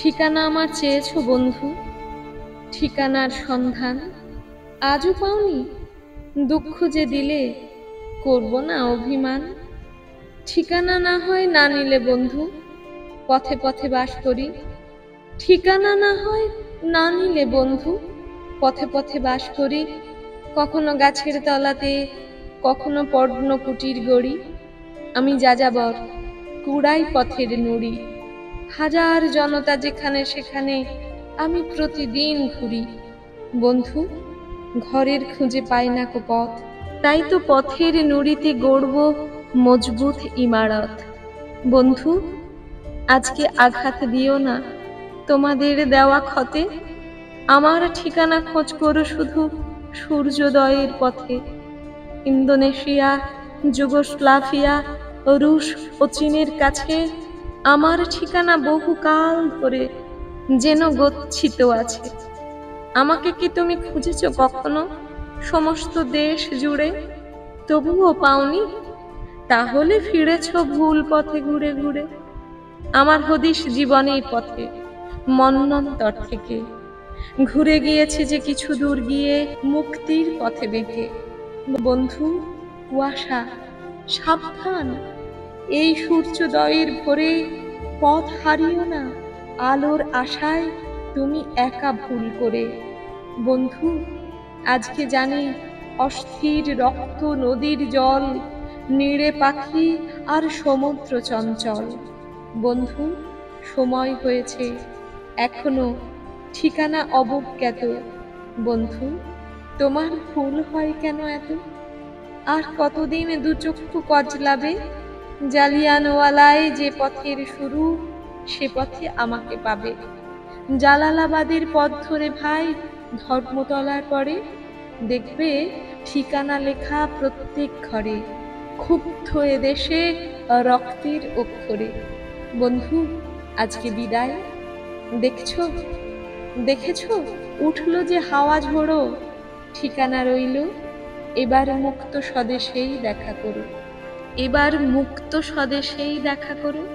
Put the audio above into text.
ঠিকানা আমার চেয়েছো বন্ধু, ঠিকানার সন্ধান আজও পাওনি। দুঃখ যে দিলে করব না অভিমান। ঠিকানা না হয় না নিলে বন্ধু, পথে পথে বাস করি। ঠিকানা না হয় না নিলে বন্ধু, পথে পথে বাস করি। কখনো গাছের তলাতে, কখনো পর্ণকুটির গড়ি। আমি যাযাবর, কুড়াই পথের নুড়ি। হাজার জনতা যেখানে সেখানে আমি প্রতিদিন ঘুরি। বন্ধু, ঘরের খুঁজে পাই না কো পথ, তাই তো পথের নুড়িতে গড়ব মজবুত ইমারত। বন্ধু, আজকে আঘাত দিও না তোমাদের দেওয়া ক্ষতে। আমার ঠিকানা খোঁজ করো শুধু সূর্যোদয়ের পথে। ইন্দোনেশিয়া, যুগোস্লাভিয়া, রুশ ও চীনের কাছে আমার ঠিকানা বহুকাল ধরে যেন গচ্ছিত আছে। আমাকে কি তুমি খুঁজেছ কখনো সমস্ত দেশ জুড়ে, তবুও পাওনি? তাহলে ফিরেছ ভুল পথে ঘুরে ঘুরে। আমার হদিস জীবনের পথে মন্বন্তর থেকে ঘুরে গিয়েছে যে কিছু দূর গিয়ে মুক্তির পথে বেঁকে। বন্ধু, কুয়াশা সাবধান, এই সূর্যোদয়ের ভোরে পথ হারিও না আলোর আশায় তুমি একা ভুল করে। বন্ধু, আজকে জানি অস্থির রক্ত নদীর জল, নীড়ে পাখি আর সমুদ্র চঞ্চল। বন্ধু, সময় হয়েছে এখনো ঠিকানা অবজ্ঞাত। বন্ধু, তোমার ভুল হয় কেন এত? আর কতদিন দুচক্ষু কজলাবে? জালিয়ানওয়ালায় যে পথের শুরু, সে পথে আমাকে পাবে। জালালাবাদের পথ ধরে ভাই ধর্মতলার পরে দেখবে ঠিকানা লেখা প্রত্যেক ঘরে, ক্ষুব্ধ এদেশে রক্তের অক্ষরে। বন্ধু, আজকে বিদায়। দেখছো, দেখেছো উঠল যে হাওয়া ঝোড়ো, ঠিকানা রইল এবার মুক্ত স্বদেশেই দেখা করো। এবার মুক্ত স্বদেশেই দেখা করো।